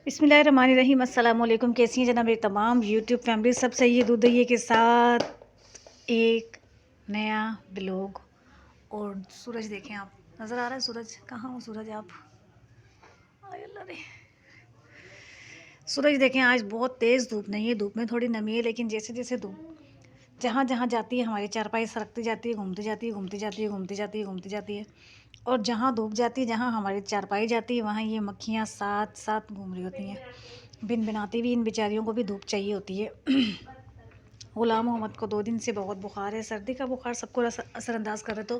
बिस्मिल्लाहिर्रहमानिर्रहीम। अस्सलाम वालेकुम। कैसी हैं जनाब मेरी तमाम यूट्यूब फैमिली? सब सही है। दूध दही के साथ एक नया ब्लॉग। और सूरज देखें आप, नज़र आ रहा है सूरज? कहाँ हो सूरज आप? आय अल्लाह रे। सूरज देखें, आज बहुत तेज़ धूप नहीं है, धूप में थोड़ी नमी है, लेकिन जैसे जैसे धूप जहाँ जहाँ जाती है हमारी चारपाई सरकती जाती है, घूमती जाती है, घूमती जाती है, घूमती जाती है, घूमती जाती है। और जहाँ धूप जाती है, जहाँ हमारी चारपाई जाती है, वहाँ ये मक्खियाँ साथ साथ घूम रही होती हैं, बिन बनाती हुई। इन बेचारियों को भी धूप चाहिए होती है। ग़ुलाम मोहम्मद को 2 दिन से बहुत बुखार है, सर्दी का बुखार सबको असरअंदाज करे। तो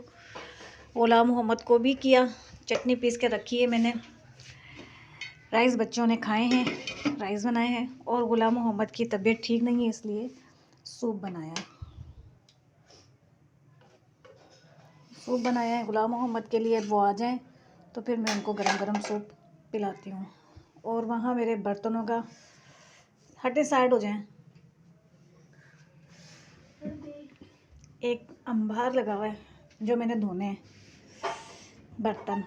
ग़ुलाम मोहम्मद को भी किया, चटनी पीस के रखी है मैंने। राइस बच्चों ने खाए हैं, राइस बनाए हैं। और ग़ुलाम मोहम्मद की तबीयत ठीक नहीं है, इसलिए सूप बनाया है। सूप बनाया है ग़ुलाम मोहम्मद के लिए। वो आ जाएं तो फिर मैं उनको गरम गरम सूप पिलाती हूँ। और वहाँ मेरे बर्तनों का हटे साइड हो जाएं। एक अंबार लगा हुआ है जो मैंने धोने हैं बर्तन।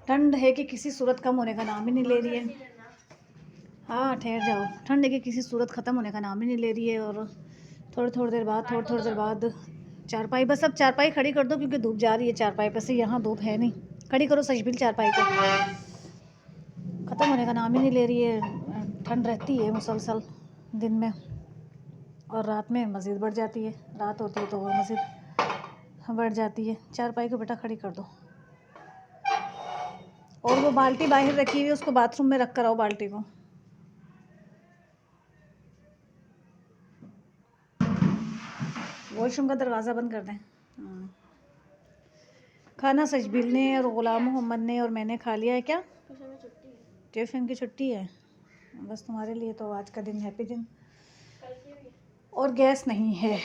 ठंड है कि किसी सूरत कम होने का नाम ही नहीं ले रही है। हाँ ठहर जाओ। ठंड है कि किसी सूरत ख़त्म होने का नाम ही नहीं ले रही है। और थोड़ी देर बाद चारपाई, बस अब चारपाई खड़ी कर दो क्योंकि धूप जा रही है चारपाई पर से। यहाँ धूप है नहीं, खड़ी करो सजबिल चारपाई को। ख़त्म होने का नाम ही नहीं ले रही है। ठंड रहती है मुसलसल दिन में, और रात में मज़ीद बढ़ जाती है। रात होती है तो और मज़ीद बढ़ जाती है। चारपाई को बेटा खड़ी कर दो। और वो बाल्टी बाहर रखी हुई है, उसको बाथरूम में रख कर आओ बाल्टी को। वॉशरूम का दरवाज़ा बंद कर दें। खाना सजबिल ने और ग़ुलाम मोहम्मद ने और मैंने खा लिया है। क्या ट्यूशन की छुट्टी है? बस तुम्हारे लिए तो आज का दिन हैप्पी दिन। और गैस नहीं है।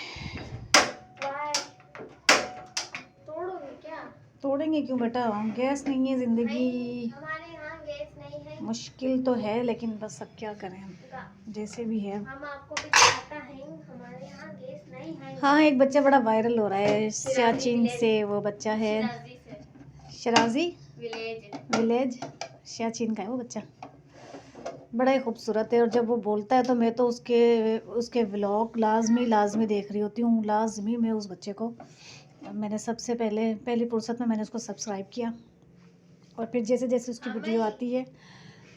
तोड़ेंगे क्यों बेटा? गैस नहीं है, ज़िंदगी हमारे यहाँ गैस नहीं है। मुश्किल तो है, लेकिन बस अब क्या करें, हम जैसे भी है। हम आपको भी बताता है, हमारे यहाँ गैस नहीं है। हाँ, एक बच्चा बड़ा वायरल हो रहा है सियाचिन से। वो बच्चा है शराजी विलेज, सियाचिन का है वो बच्चा। बड़ा ही खूबसूरत है। और जब वो बोलता है तो मैं तो उसके व्लॉग लाजमी देख रही होती हूँ। लाजमी मैं उस बच्चे को, मैंने सबसे पहली फुर्सत में मैंने उसको सब्सक्राइब किया। और फिर जैसे जैसे उसकी वीडियो आती है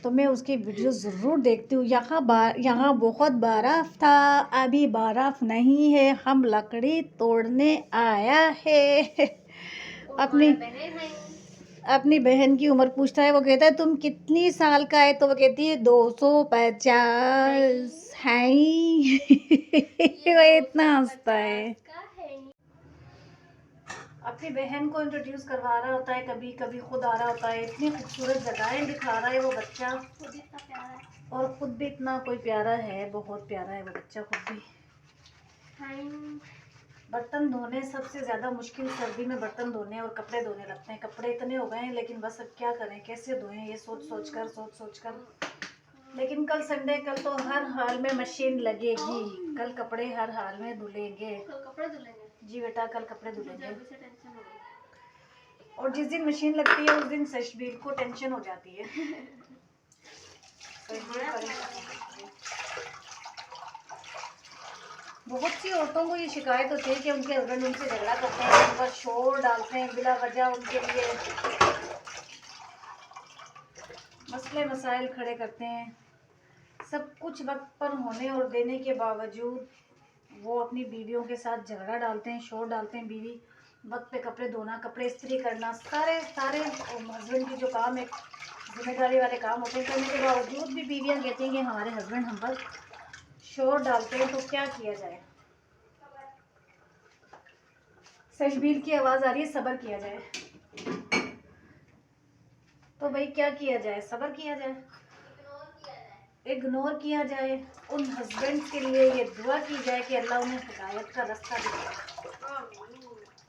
तो मैं उसकी वीडियो ज़रूर देखती हूँ। यहाँ बहुत बर्फ़ था, अभी बर्फ़ नहीं है, हम लकड़ी तोड़ने आया है। अपनी बहन की उम्र पूछता है। वो कहता है तुम कितनी साल का है? तो वो कहती है 250 है। वो इतना हंसता है। अपनी बहन को इंट्रोड्यूस करवा रहा होता है, कभी कभी खुद आ रहा होता है। इतनी खूबसूरत जगहें दिखा रहा है वो बच्चा, खुद इतना प्यारा है और खुद भी इतना कोई प्यारा है, बहुत प्यारा है वो बच्चा खुद भी। बर्तन धोने सबसे ज़्यादा मुश्किल सर्दी में बर्तन धोने और कपड़े धोने लगते हैं। कपड़े इतने हो गए हैं, लेकिन बस अब क्या करें, कैसे धोएं, ये सोच कर। लेकिन कल संडे, कल तो हर हाल में मशीन लगेगी। कल कपड़े हर हाल में धुलेंगे। जी बेटा, कल कपड़े धुलेंगे। और जिस दिन मशीन लगती है उस दिन सशबीर को टेंशन हो जाती है। बहुत सी औरतों को ये शिकायत होती है कि उनके हस्बैंड उनसे झगड़ा करते हैं, उन पर शोर डालते हैं बिला वजह, उनके लिए मसले मसाइल खड़े करते हैं। सब कुछ वक्त पर होने और देने के बावजूद वो अपनी बीवियों के साथ झगड़ा डालते हैं, शोर डालते हैं। बीवी वक्त पे कपड़े धोना, कपड़े इस्त्री करना, सारे हस्बैंड की जो काम है, जिम्मेदारी वाले काम होते हैं, करने के बावजूद भी बीवियाँ कहती हैं कि हमारे हस्बैंड हम पर शोर डालते हैं। तो क्या किया जाए? सशबीर की आवाज़ आ रही है, सब्र किया जाए। तो भाई क्या किया जाए? सब्र किया जाए, इग्नोर किया जाए। उन हस्बैंड के लिए ये दुआ की जाए कि अल्लाह उन्हें हिदायत का रास्ता दिखाए।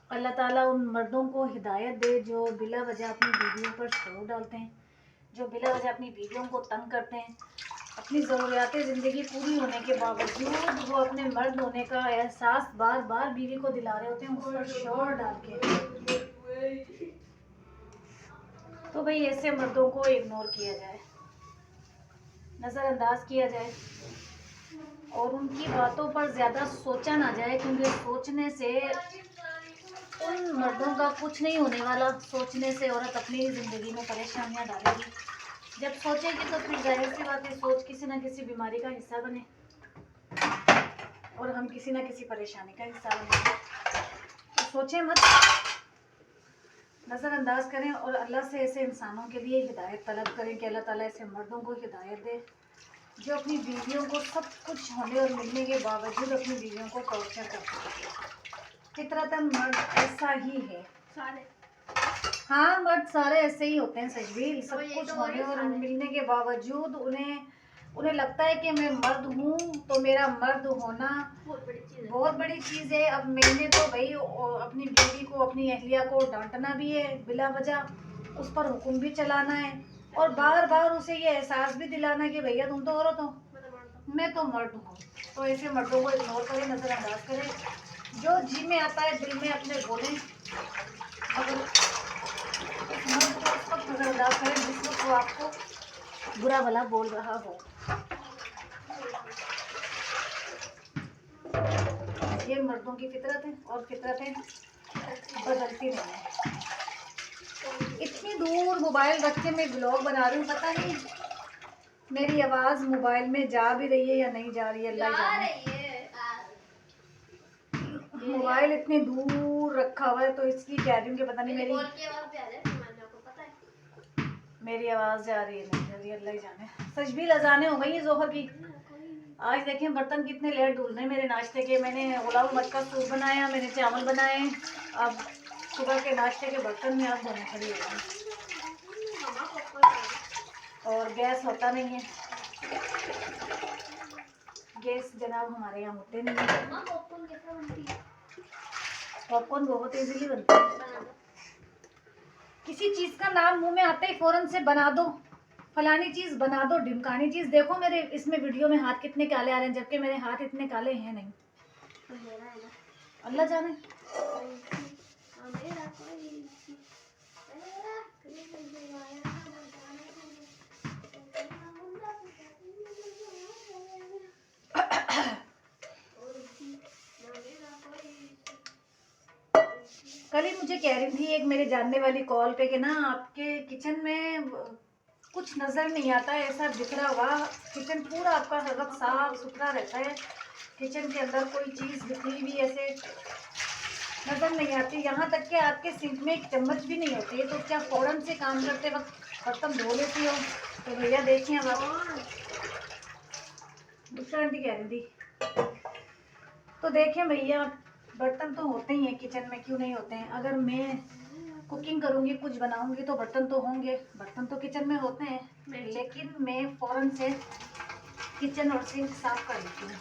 अल्लाह ताला उन मर्दों को हिदायत दे जो बिला वजह अपनी बीवियों पर शोर डालते हैं, जो बिला वजह अपनी बीवियों को तंग करते हैं। अपनी ज़रूरियात ज़िंदगी पूरी होने के बावजूद वो अपने मर्द होने का एहसास बार बार बीवी को दिला रहे होते हैं, उस पर शोर डाल के। तो भाई ऐसे मर्दों को इग्नोर किया जाए। नज़रअंदाज किया जाए और उनकी बातों पर ज़्यादा सोचा ना जाए, क्योंकि सोचने से उन मर्दों का कुछ नहीं होने वाला। सोचने से औरत अपनी ज़िंदगी में परेशानियां डालेगी। जब सोचेगी तो फिर जाहिर सी बात है सोच किसी ना किसी बीमारी का हिस्सा बने और हम किसी ना किसी परेशानी का हिस्सा बने। तो सोचें मत, नज़रअंदाज करें और अल्लाह से ऐसे इंसानों के लिए हिदायत तलब करें कि अल्लाह ताला ऐसे मर्दों को हिदायत दे जो अपनी बीवियों को सब कुछ होने और मिलने के बावजूद अपनी बीवियों को टॉर्चर करते हैं। फितरतन मर्द ऐसा ही है सारे। हाँ, मर्द सारे ऐसे ही होते हैं सजवील। सब ये कुछ तो होने वही और सारे। मिलने के बावजूद उन्हें लगता है कि मैं मर्द हूँ तो मेरा मर्द होना बहुत बड़ी चीज है। बहुत बड़ी चीज़ है। अब मैंने तो भाई अपनी बीवी को, अपनी अहलिया को डांटना भी है बिला वजह, उस पर हुक्म भी चलाना है और बार बार उसे ये एहसास भी दिलाना कि भैया तुम तो औरत हो, मैं तो मर्द हूँ। तो ऐसे मर्दों को इग्नोर करें, नज़रअंदाज करें। जो जी में आता है दिल में अपने बोलें, मगर उस मर्द को उस वक्त नज़रअंदाज करें जिस वक्त वो आपको बुरा भला बोल रहा हो। ये मर्दों की फितरत है और फितरतें बदलती नहीं है। इतनी दूर मोबाइल रख के मैं ब्लॉग बना रही हूँ, पता नहीं मेरी आवाज़ मोबाइल में जा भी रही है या नहीं जा रही है, अल्लाह जाने। मोबाइल इतनी दूर रखा हुआ है तो इसकी कह रही हूँ कि पता नहीं मेरी आवाज़ जा रही है नहीं जा रही है, अल्लाह ही जाने। सजबील अजाने हो गई है जोहर की। आज देखें बर्तन कितने लेट धुलने मेरे नाश्ते के। मैंने गुलाब मट का सूप बनाया, मैंने चावल बनाए। अब सुबह के नाश्ते के बर्तन में अब धोने खड़ी हो गई और गैस होता नहीं है। गैस जनाब हमारे यहाँ होते नहीं है। पॉपकॉर्न बहुत इजीली बनता है। किसी चीज़ का नाम मुंह में आते ही फौरन से बना दो, फलानी चीज़ बना दो, ढिमकानी चीज़। देखो मेरे इसमें वीडियो में हाथ कितने काले आ रहे हैं, जबकि मेरे हाथ इतने काले हैं नहीं। अल्लाह जाने। कल ही मुझे कह रही थी एक मेरे जानने वाली कॉल पे कि ना आपके किचन में कुछ नज़र नहीं आता है, ऐसा बिखरा हुआ किचन पूरा आपका हर वक्त साफ सुथरा रहता है, किचन के अंदर कोई चीज़ बिखरी हुई ऐसे नज़र नहीं आती, यहाँ तक कि आपके सिंक में एक चम्मच भी नहीं होती है। तो क्या फ़ौरन से काम करते वक्त बर्तन धो लेती हो? तो भैया देखिए अब दूसरा आंटी कह रही थी। तो देखें भैया बर्तन तो होते ही हैं किचन में, क्यों नहीं होते हैं। अगर मैं कुकिंग करूँगी, कुछ बनाऊँगी तो बर्तन तो होंगे, बर्तन तो किचन में होते हैं, लेकिन मैं फ़ौरन से किचन और सिंक साफ़ कर लेती हूँ।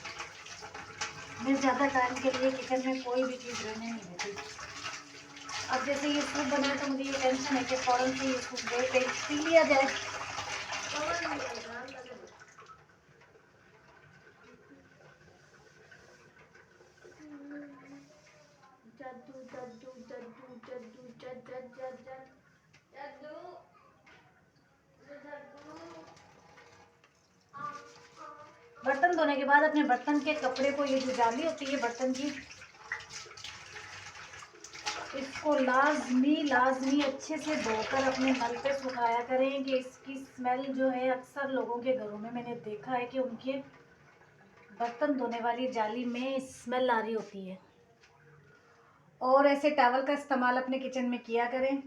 मैं ज़्यादा टाइम के लिए किचन में कोई भी चीज़ रहने नहीं देती। अब जैसे ये सूप बनाए तो मुझे ये टेंशन है कि फ़ौरन से ये सूप पी लिया जाए। बर्तन धोने के बाद अपने बर्तन के कपड़े को, ये जो जाली होती है बर्तन की, इसको लाजमी अच्छे से धोकर अपने नल पे सुखाया करें कि इसकी स्मेल जो है, अक्सर लोगों के घरों में मैंने देखा है कि उनके बर्तन धोने वाली जाली में स्मेल आ रही होती है। और ऐसे टॉवल का इस्तेमाल अपने किचन में किया करें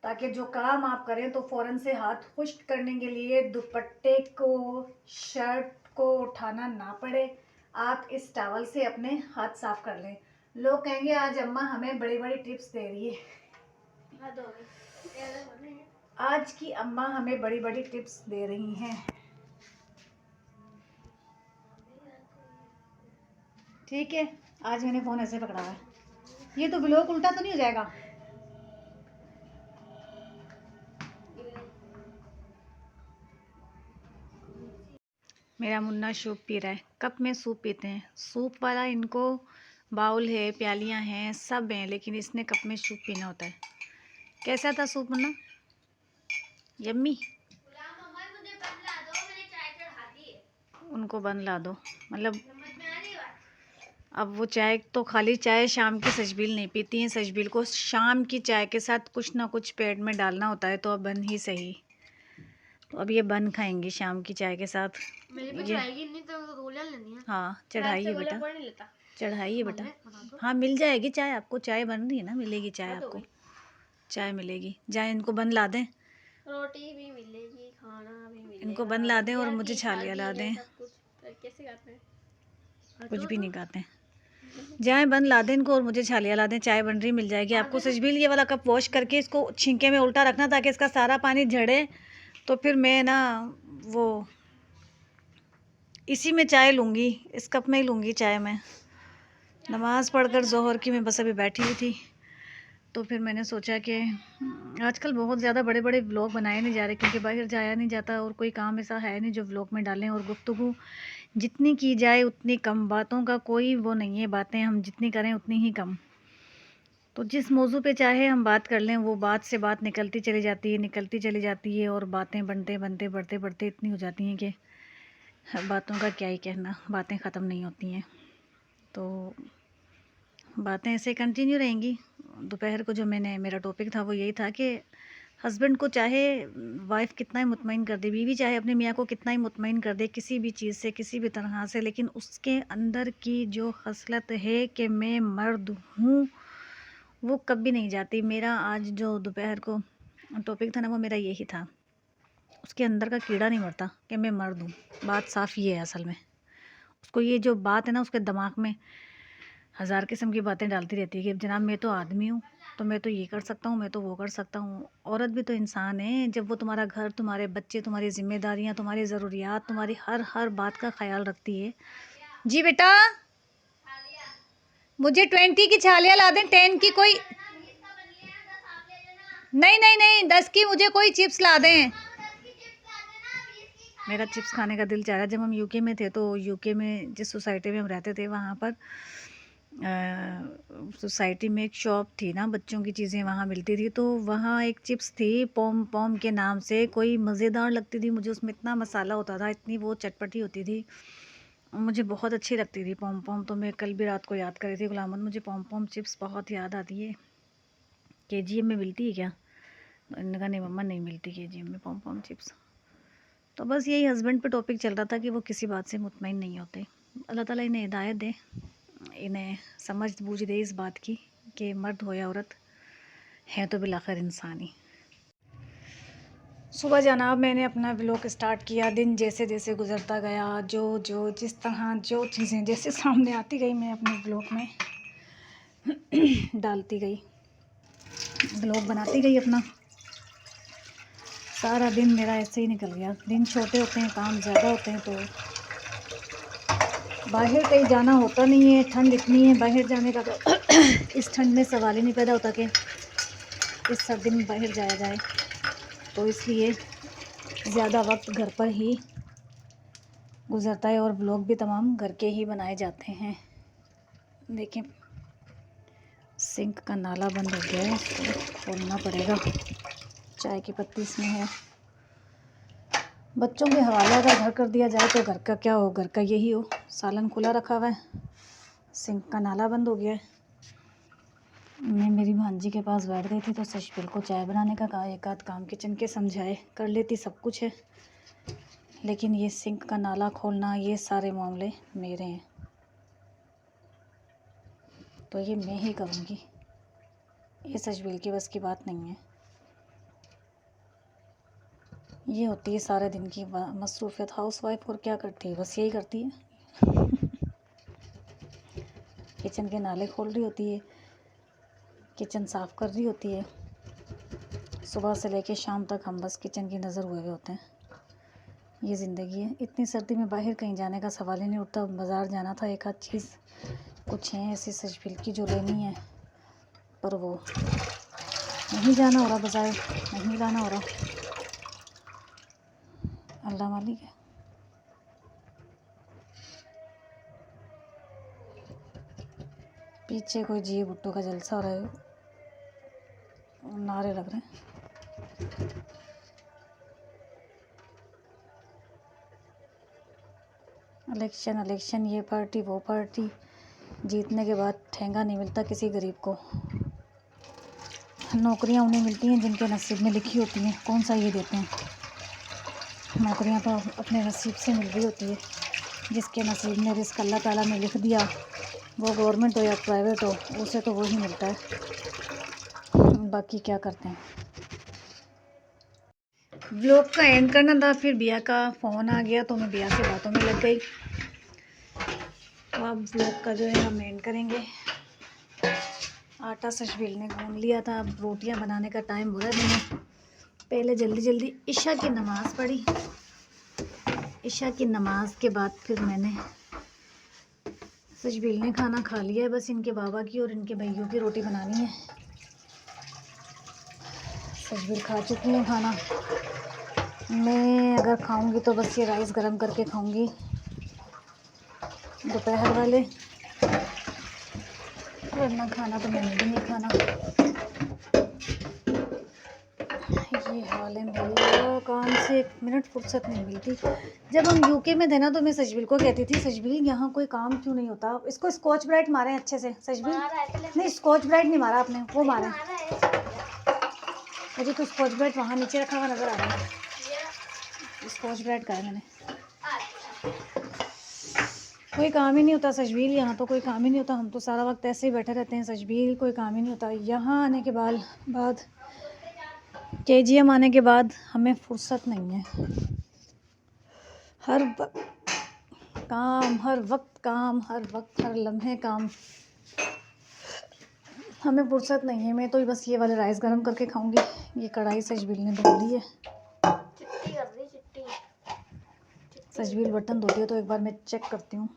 ताकि जो काम आप करें तो फ़ौरन से हाथ खुश्क करने के लिए दुपट्टे को, शर्ट को उठाना ना पड़े। आप इस टॉवल से अपने हाथ साफ कर लें। लोग कहेंगे आज अम्मा हमें बड़ी बड़ी टिप्स दे रही है। आज की अम्मा हमें बड़ी बड़ी टिप्स दे रही हैं। ठीक है, आज मैंने फ़ोन ऐसे पकड़ा है। ये तो ब्लॉग उल्टा तो नहीं हो जाएगा? मेरा मुन्ना सूप पी रहा है। कप में सूप पीते हैं। सूप वाला इनको बाउल है, प्यालियाँ हैं, सब हैं, लेकिन इसने कप में सूप पीना होता है। कैसा था सूप मुन्ना? यम्मी। उनको बन ला दो। मतलब अब वो चाय तो खाली चाय शाम की सजबील नहीं पीती हैं। सजबील को शाम की चाय के साथ कुछ ना कुछ पेट में डालना होता है, तो अब बन ही सही। तो अब ये बन खाएंगी शाम की चाय के साथ। मेरी पे चढ़ाएगी नहीं तो गोलियां लेनी है। हाँ चढ़ाइए बेटा, नहीं लेता। चढ़ाइए बेटा। बना दो। हाँ मिल जाएगी चाय आपको, चाय बन रही है ना, मिलेगी चाय तो आपको, गई। चाय मिलेगी। जाए इनको बन ला दें, रोटी भी मिलेगी, खाना भी मिलेगा। इनको बन ला दें और इंडिया मुझे की छालिया ला शादी है, दें। सब कुछ। कैसे खाते हैं? कुछ भी नहीं खाते। जाए बन ला दें इनको और मुझे छालिया ला दें। चाय बन रही, मिल जाएगी आपको। सजबील ये वाला कप वॉश करके इसको छींके में उल्टा रखना, ताकि इसका सारा पानी झड़े। तो फिर मैं ना वो इसी में चाय लूँगी, इस कप में ही लूँगी चाय मैं। नमाज़ पढ़कर ज़ोहर की मैं बस अभी बैठी हुई थी, तो फिर मैंने सोचा कि आजकल बहुत ज़्यादा बड़े बड़े व्लॉग बनाए नहीं जा रहे, क्योंकि बाहर जाया नहीं जाता और कोई काम ऐसा है नहीं जो व्लॉग में डालें। और गुफ्तगू जितनी की जाए उतनी कम, बातों का कोई वो नहीं है, बातें हम जितनी करें उतनी ही कम। तो जिस मौजू पे चाहे हम बात कर लें, वो बात से बात निकलती चली जाती है, निकलती चली जाती है, और बातें बनते बनते बढ़ते बढ़ते इतनी हो जाती हैं कि बातों का क्या ही कहना, बातें ख़त्म नहीं होती हैं। तो बातें ऐसे कंटिन्यू रहेंगी। दोपहर को जो मेरा टॉपिक था वो यही था कि हस्बैंड को चाहे वाइफ़ कितना ही मुतमईन कर दे, बीवी चाहे अपने मियाँ को कितना ही मुतमईन कर दे किसी भी चीज़ से, किसी भी तरह से, लेकिन उसके अंदर की जो खसलत है कि मैं मर्द हूँ, वो कभी नहीं जाती। मेरा आज जो दोपहर को टॉपिक था ना, वो मेरा यही था। उसके अंदर का कीड़ा नहीं मरता कि मैं मर्द हूँ। बात साफ़ ये है असल में। उसको ये जो बात है ना, उसके दिमाग में हज़ार किस्म की बातें डालती रहती है कि जनाब मैं तो आदमी हूँ, तो मैं तो ये कर सकता हूँ, मैं तो वो कर सकता हूँ। औरत भी तो इंसान है। जब वो तुम्हारा घर, तुम्हारे बच्चे, तुम्हारी ज़िम्मेदारियाँ, तुम्हारी ज़रूरियात, तुम्हारी हर बात का ख्याल रखती है। जी बेटा, मुझे 20 की छालियाँ ला दें, 10 की कोई नहीं नहीं नहीं, 10 की मुझे कोई चिप्स ला दें। मेरा चिप्स खाने का दिल चाह रहा है। जब हम यूके में थे, तो यूके में जिस सोसाइटी में हम रहते थे, वहाँ पर सोसाइटी में एक शॉप थी ना, बच्चों की चीज़ें वहाँ मिलती थी। तो वहाँ एक चिप्स थी पॉम पॉम के नाम से, कोई मज़ेदार लगती थी मुझे। उसमें इतना मसाला होता था, इतनी वो चटपटी होती थी, मुझे बहुत अच्छी लगती थी पॉम पॉम। तो मैं कल भी रात को याद कर रही थी, गुलामन मुझे पॉम पॉम चिप्स बहुत याद आती है। KGM में मिलती है क्या? तो इन्होंने कहा नहीं मम्मा, नहीं मिलती KGM में पॉम पॉम चिप्स। तो बस यही हस्बैंड पे टॉपिक चल रहा था कि वो किसी बात से मुतमईन नहीं होते। अल्लाह ताला इन्हें हिदायत दे, इन्हें समझ बूझ दे इस बात की कि मर्द हो या औरत है तो बिलाखिर इंसान ही। सुबह जनाब मैंने अपना व्लॉग स्टार्ट किया। दिन जैसे जैसे गुज़रता गया, जो जिस तरह जो चीज़ें जैसे सामने आती गई, मैं अपने व्लॉग में डालती गई, व्लॉग बनाती गई अपना। सारा दिन मेरा ऐसे ही निकल गया। दिन छोटे होते हैं, काम ज़्यादा होते हैं, तो बाहर कहीं जाना होता नहीं है। ठंड इतनी है, बाहर जाने का तो इस ठंड में सवाल ही नहीं पैदा होता कि इस सर्दी में बाहर जाया जाए। तो इसलिए ज़्यादा वक्त घर पर ही गुज़रता है, और ब्लॉग भी तमाम घर के ही बनाए जाते हैं। देखें, सिंक का नाला बंद हो गया है, इसको खोलना पड़ेगा। चाय की पत्ती इसमें है। बच्चों के हवाले अगर घर कर दिया जाए तो घर का क्या हो, घर का यही हो। सालन खुला रखा हुआ है, सिंक का नाला बंद हो गया है। मैं मेरी भांजी के पास बैठ गई थी, तो सशबिल को चाय बनाने का कहा, एक आध काम किचन के समझाए, कर लेती, सब कुछ है। लेकिन ये सिंक का नाला खोलना, ये सारे मामले मेरे हैं, तो ये मैं ही करूँगी। ये सशबिल की बस की बात नहीं है। ये होती है सारे दिन की मसरूफ़ियत हाउसवाइफ, और क्या करती है, बस यही करती है। किचन के नाले खोल रही होती है, किचन साफ़ कर रही होती है। सुबह से लेके शाम तक हम बस किचन की नज़र हुए होते हैं। ये ज़िंदगी है। इतनी सर्दी में बाहर कहीं जाने का सवाल ही नहीं उठता। बाज़ार जाना था, एक आध चीज़ कुछ है ऐसी सशबिल की जो लेनी है, पर वो नहीं जाना हो रहा, बाज़ार नहीं जाना हो रहा। अल्लाह मालिक है। पीछे कोई जी भुट्टो का जलसा हो रहा है, नारे लग रहे हैं। इलेक्शन, ये पार्टी वो पार्टी, जीतने के बाद ठेंगा नहीं मिलता किसी गरीब को। नौकरियां उन्हें मिलती हैं जिनके नसीब में लिखी होती हैं, कौन सा ये देते हैं। नौकरियां तो अपने नसीब से मिल रही होती है, जिसके नसीब में रिस्क अल्लाह ताला ने लिख दिया, वो गवर्नमेंट हो या प्राइवेट हो, उसे तो वही मिलता है। बाकी क्या करते हैं। व्लॉग का एंड करना था, फिर बिया का फ़ोन आ गया तो मैं बिया से बातों में लग गई। तो अब व्लॉग का जो है हम एंड करेंगे। आटा सशबील ने गूंद लिया था, अब रोटियां बनाने का टाइम हो रहा है। मैंने पहले जल्दी जल्दी इशा की नमाज़ पढ़ी। इशा की नमाज के बाद फिर मैंने सशबील ने खाना खा लिया है, बस इनके बाबा की और इनके भैयों की रोटी बनानी है। सशबील खा चुकी हैं खाना। मैं अगर खाऊंगी तो बस ये राइस गरम करके खाऊंगी दोपहर वाले, वरना खाना तो मैंने भी नहीं खाना। ये हाल है मेरी, काम से 1 मिनट फुर्सत नहीं मिलती। जब हम यूके में थे ना तो मैं सशबील को कहती थी, सशबील यहाँ कोई काम क्यों नहीं होता, इसको स्कॉच ब्राइट मारे अच्छे से। सशबील नहीं, स्कॉच ब्राइट नहीं मारा आपने, वो मारा है। मुझे तो स्कॉच ब्राइट वहाँ नीचे रखा हुआ नज़र आ रहा है, स्कॉच ब्राइट का है मैंने। कोई काम ही नहीं होता सशबील, यहाँ तो कोई काम ही नहीं होता। हम तो सारा वक्त ऐसे ही बैठे रहते हैं सशबील, कोई काम ही नहीं होता। यहाँ आने के बाद KGM आने के बाद हमें फुर्सत नहीं है। हर वक्त काम, हर वक्त काम, हर वक्त हर लम्हे काम, हमें फुर्सत नहीं है। मैं तो बस ये वाले राइस गरम करके खाऊंगी। ये कढ़ाई सशबील ने धो ली है। सशबील बर्तन धोती है तो एक बार मैं चेक करती हूँ।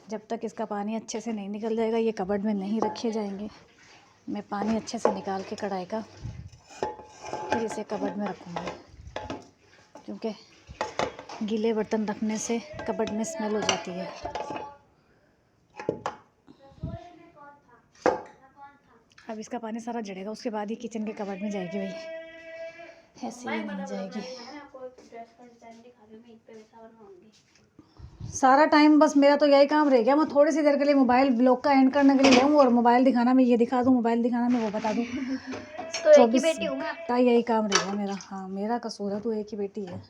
जब तक इसका पानी अच्छे से नहीं निकल जाएगा ये कबर्ड में नहीं रखे जाएंगे। मैं पानी अच्छे से निकाल के कढ़ाई का फिर इसे कबर्ड में रखूँगी, क्योंकि गीले बर्तन रखने से कबर्ड में स्मेल हो जाती है। अब इसका पानी सारा जड़ेगा, उसके बाद ही किचन के कबर्ड में जाएगी भाई, ऐसे ही नहीं जाएगी। सारा टाइम बस मेरा तो यही काम रह गया। मैं थोड़ी सी देर के लिए मोबाइल ब्लॉग का एंड करने के लिए जाऊँ और मोबाइल दिखाना, मैं ये दिखा दूँ, मोबाइल दिखाना मैं वो बता दूँ। तो एक ही बेटी हूँ मैं। यही काम रह गया मेरा। हाँ मेरा कसूर है, तू एक ही बेटी है।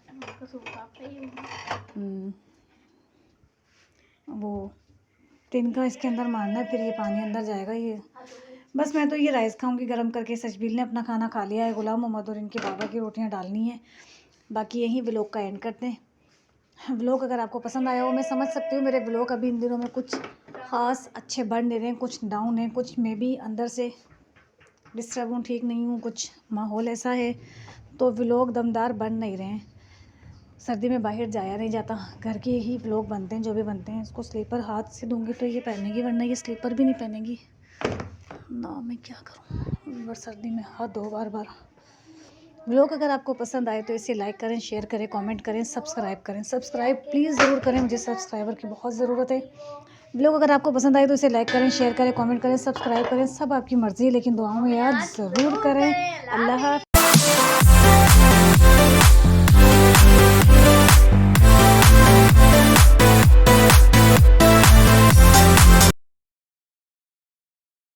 वो तिनका इसके अंदर मारना है, फिर ये पानी अंदर जाएगा। ये बस मैं तो ये राइस खाऊंगी गरम करके। सशबील ने अपना खाना खा लिया है, गुलाम मोहम्मद और इनके बाबा की रोटियां डालनी है। बाकी यहीं व्लॉग का एंड करते हैं। व्लॉग अगर आपको पसंद आया हो, मैं समझ सकती हूँ मेरे व्लॉग अभी इन दिनों में कुछ ख़ास अच्छे बन नहीं रहे हैं, कुछ डाउन है, कुछ मैं भी अंदर से डिस्टर्ब हूँ, ठीक नहीं हूँ, कुछ माहौल ऐसा है तो व्लॉग दमदार बन नहीं रहे हैं। सर्दी में बाहर जाया नहीं जाता, घर के ही व्लॉग बनते हैं जो भी बनते हैं। इसको स्लीपर हाथ से दूंगी तो ये पहनेगी, वरना ये स्लीपर भी नहीं पहनेगी ना। मैं क्या करूँ, सर्दी में हाथ धो बार बार। व्लॉग अगर आपको पसंद आए तो इसे लाइक करें, शेयर करें, कमेंट करें, सब्सक्राइब करें। सब्सक्राइब प्लीज़ ज़रूर करें, मुझे सब्सक्राइबर की बहुत ज़रूरत है। व्लॉग अगर आपको पसंद आए तो इसे लाइक करें, शेयर करें, कमेंट करें, सब्सक्राइब करें। सब आपकी मर्ज़ी है, लेकिन दुआओं में याद ज़रूर करें। अल्लाह हाफ़िज़।